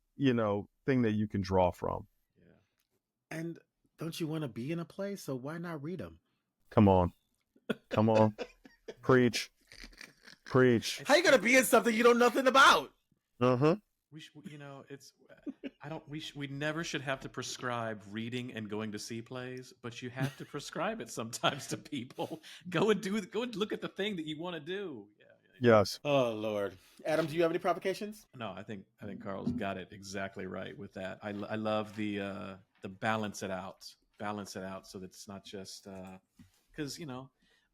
thing that you can draw from. Yeah. And don't you want to be in a play? So why not read them? Come on. Preach. How you going to be in something you know nothing about? Uh-huh. We never should have to prescribe reading and going to see plays, but you have to prescribe it sometimes to people. Go and look at the thing that you want to do. Yeah. Yes. Oh Lord, Adam, do you have any provocations? No, I think Carl's got it exactly right with that. I love the balance it out so that it's not just because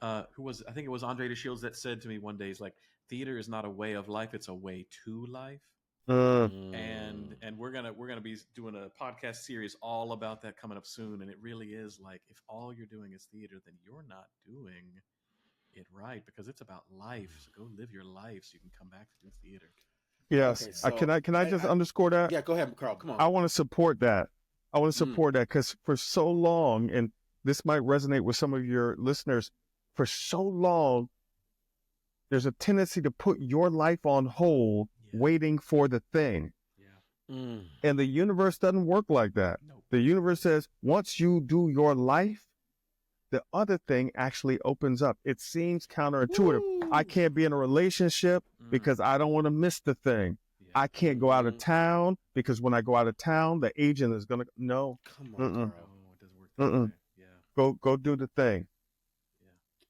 I think it was Andre de Shields that said to me one day, he's like, theater is not a way of life, it's a way to life. And we're gonna be doing a podcast series all about that coming up soon. And it really is like, if all you're doing is theater, then you're not doing it right, because it's about life. So go live your life so you can come back to do theater. Yes. Okay, so can I just underscore that? Yeah, go ahead, Carl. Come on. I want to support that. Because for so long, and this might resonate with some of your listeners, for so long, there's a tendency to put your life on hold, waiting for the thing. Yeah. And the universe doesn't work like that. Nope. The universe says, once you do your life, the other thing actually opens up. It seems counterintuitive. Woo! I can't be in a relationship because I don't want to miss the thing. Yeah. I can't go out of town because when I go out of town, the agent is going to, no. Come on, Carl. No, it doesn't work that way. Yeah. Go do the thing.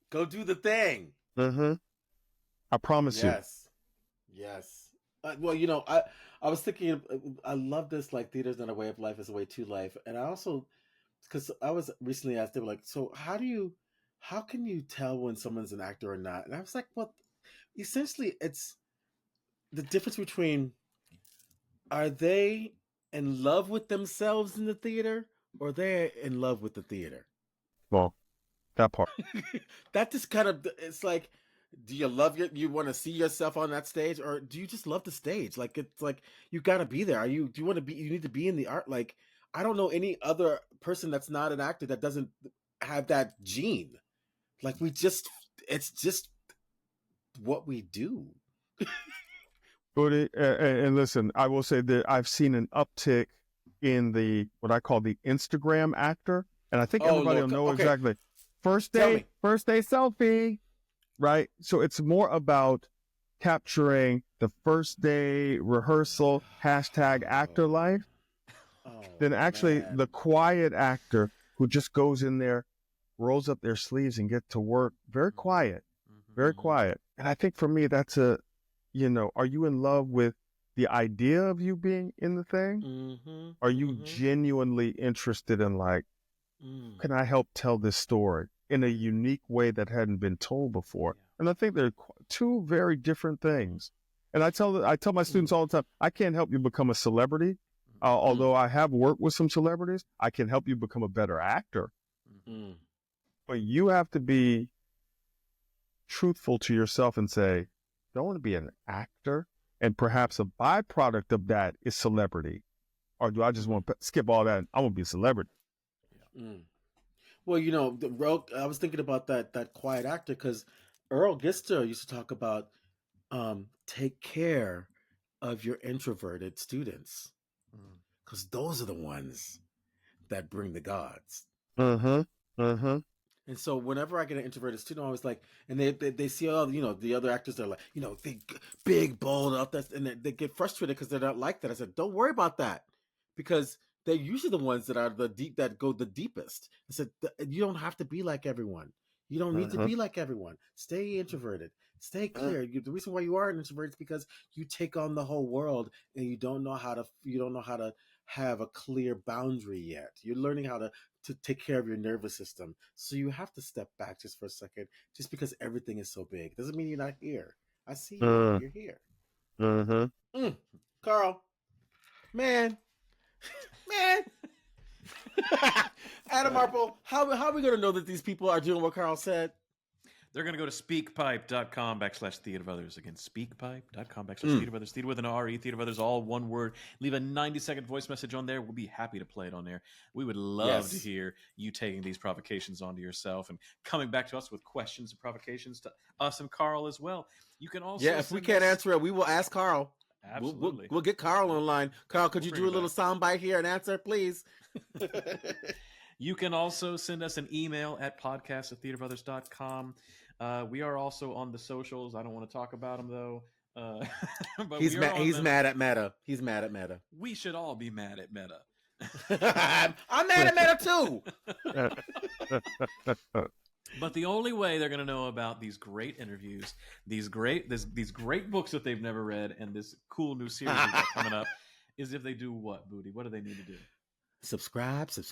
Go do the thing. I promise you. Yes. Well, I was thinking, I love this, like, theater's not a way of life, it's a way to life. And I also, because I was recently asked, they were like, so how can you tell when someone's an actor or not? And I was like, well, essentially it's the difference between, are they in love with themselves in the theater, or they're in love with the theater? Well, that part. That just kind of, it's like, do you you want to see yourself on that stage, or do you just love the stage? Like, it's like, you got to be there. Do you want to be, you need to be in the art. Like, I don't know any other person that's not an actor that doesn't have that gene. Like, it's just what we do. Budi, and listen, I will say that I've seen an uptick in what I call the Instagram actor. And I think everybody will know exactly. First day selfie. Right? So it's more about capturing the first day rehearsal, #actor life, than actually the quiet actor who just goes in there, rolls up their sleeves and get to work. Very quiet. And I think for me, that's are you in love with the idea of you being in the thing? Are you genuinely interested in, like, can I help tell this story in a unique way that hadn't been told before? And I think they're 2 very different things. And I tell my students all the time, I can't help you become a celebrity. Although I have worked with some celebrities, I can help you become a better actor. But you have to be truthful to yourself and say, do I want to be an actor? And perhaps a byproduct of that is celebrity. Or do I just want to skip all that and I want to be a celebrity? Well, I was thinking about that quiet actor, because Earl Gister used to talk about take care of your introverted students, because those are the ones that bring the gods. Mm-hmm. And so whenever I get an introverted student, I was like, and they see all the other actors, they're like, they big, bold, up that, and they get frustrated because they're not like that. I said, don't worry about that, because they're usually the ones that are that go the deepest. I said, you don't have to be like everyone. You don't need to be like everyone. Stay introverted. Stay clear. The reason why you are an introvert is because you take on the whole world and you don't know how to have a clear boundary yet. You're learning how to take care of your nervous system. So you have to step back just for a second, just because everything is so big. Doesn't mean you're not here. I see you. You're here. Mm-hmm. Carl. Man. Adam Marple, how are we going to know that these people are doing what Carl said? They're going to go to speakpipe.com/theater of others. Again, speakpipe.com/theater of others. Theater with an R-E, theater of others, all one word. Leave a 90-second voice message on there. We'll be happy to play it on there. We would love to hear you taking these provocations onto yourself and coming back to us with questions and provocations to us and Carl as well. You can also if we can't answer it, we will ask Carl. Absolutely. We'll get Carl online. Carl, could you do a little soundbite here and answer, please? You can also send us an email at podcast@theaterofothers.com. We are also on the socials. I don't want to talk about them, though. But he's mad at Meta. He's mad at Meta. We should all be mad at Meta. I'm mad at Meta, too. But the only way they're going to know about these great interviews, these great books that they've never read, and this cool new series we've got coming up is if they do what, Budi? What do they need to do? Subscribe. You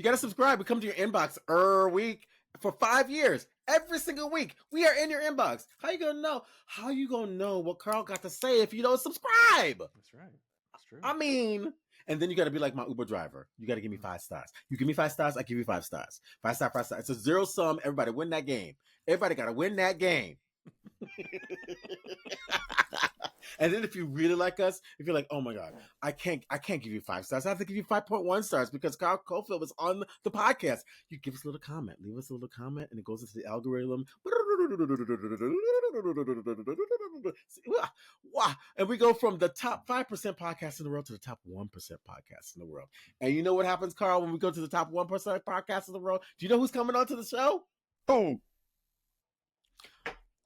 got to subscribe. We come to your inbox every week for 5 years. Every single week, we are in your inbox. How you gonna know? How you gonna know what Carl got to say if you don't subscribe? That's right. That's true. I mean, and then you got to be like my Uber driver. You got to give me 5 stars. You give me 5 stars, I give you 5 stars. 5 star, 5 star. It's a zero sum. Everybody win that game. Everybody got to win that game. And then if you really like us, if you're like, oh my God, I can't give you 5 stars. I have to give you 5.1 stars because Carl Cofield was on the podcast. You give us a little comment, leave us a little comment, and it goes into the algorithm. And we go from the top 5% podcast in the world to the top 1% podcast in the world. And you know what happens, Carl, when we go to the top 1% podcast in the world? Do you know who's coming onto the show? Oh,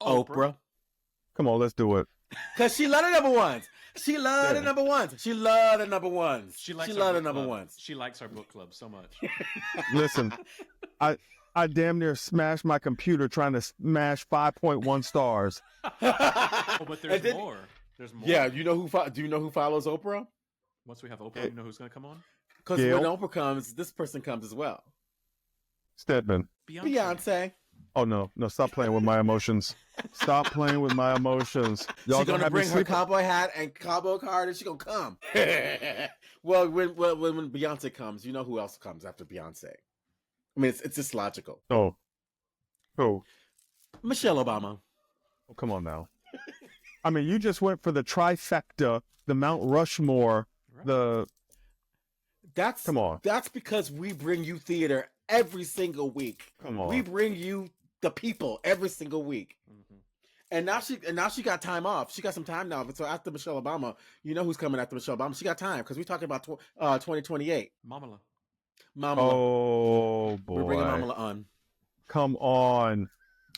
Oprah. Come on, let's do it. Because she loved the number ones. She loved the number ones. She loved the number ones. She likes the number ones. She likes our book club so much. Listen, I damn near smashed my computer trying to smash 5.1 stars. Oh, but there's more. There's more. Yeah, do you know who follows Oprah? Once we have Oprah, you know who's going to come on? Because when Oprah comes, this person comes as well. Stedman. Beyonce. Oh, no, stop playing with my emotions. Stop playing with my emotions. Y'all she's going to bring her cowboy hat and cowboy card, and she's going to come. Well, when Beyonce comes, you know who else comes after Beyonce? I mean, it's just logical. Oh. Who? Michelle Obama. Oh, come on now. I mean, you just went for the trifecta, the Mount Rushmore, Come on. That's because we bring you theater every single week. Come on. We bring you the people every single week. Mm-hmm. And now she got time off. She got some time now. So after Michelle Obama, you know who's coming after Michelle Obama? She got time because we're talking about 2028. Mamala. Oh boy. We're bringing Mamala on. Come on.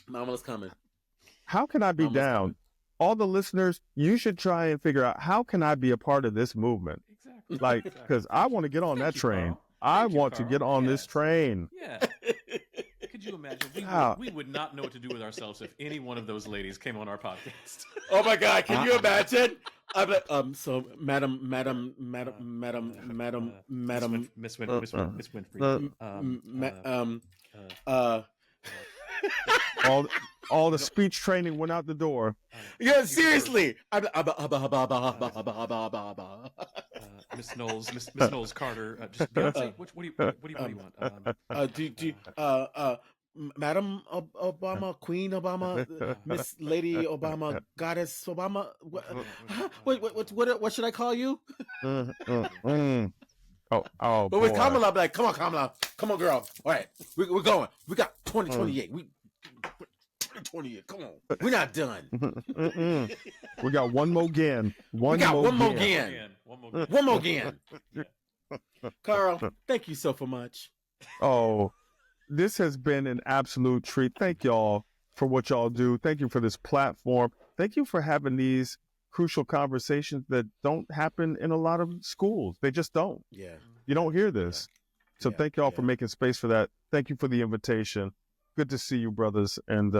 Mamala's coming. How can I be down? Coming. All the listeners, you should try and figure out how can I be a part of this movement? Exactly. Like, because I want to get on that train. I want to get on this train. Yeah. Could you imagine? We would not know what to do with ourselves if any one of those ladies came on our podcast. Oh my God! Can you imagine? I'm like, so, Madam, Miss Winfrey. All the speech training went out the door. Yeah, seriously. Miss Knowles Carter. Just Beyonce. What do you want? Madam Obama, Queen Obama, Miss Lady Obama, Goddess Obama. What should I call you? Oh, but boy. with Kamala, I'm like, come on, girl. All right, we're going. We got 2028. 2028. Come on, we're not done. We got one more again. One more again. Carl, thank you so much. Oh, this has been an absolute treat. Thank y'all for what y'all do. Thank you for this platform. Thank you for having these crucial conversations that don't happen in a lot of schools. They just don't. Yeah. You don't hear this. So thank y'all for making space for that. Thank you for the invitation. Good to see you, brothers. And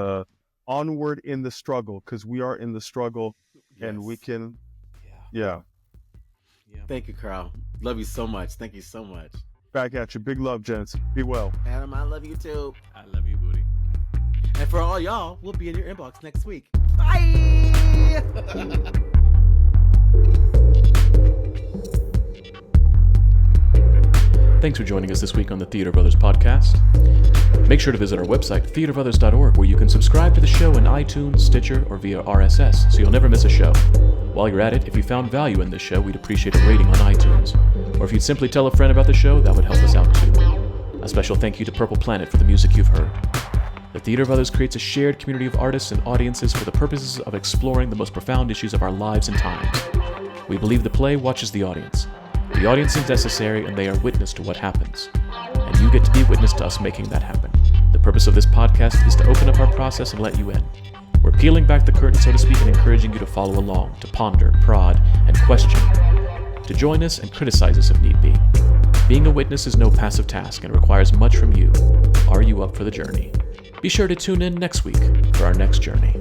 onward in the struggle, because we are in the struggle and we can, Thank you, Carl. Love you so much. Thank you so much. Back at you. Big love, gents. Be well. Adam, I love you too. I love you, Budi. And for all y'all, we'll be in your inbox next week. Bye! Thanks for joining us this week on the Theater Brothers podcast. Make sure to visit our website, theaterbrothers.org, where you can subscribe to the show in iTunes, Stitcher, or via RSS, so you'll never miss a show. While you're at it, if you found value in this show, we'd appreciate a rating on iTunes. Or if you'd simply tell a friend about the show, that would help us out too. A special thank you to Purple Planet for the music you've heard. The Theater Brothers creates a shared community of artists and audiences for the purposes of exploring the most profound issues of our lives and times. We believe the play watches the audience. The audience is necessary, and they are witness to what happens. And you get to be witness to us making that happen. The purpose of this podcast is to open up our process and let you in. We're peeling back the curtain, so to speak, and encouraging you to follow along, to ponder, prod, and question, to join us and criticize us if need be. Being a witness is no passive task and requires much from you. Are you up for the journey? Be sure to tune in next week for our next journey.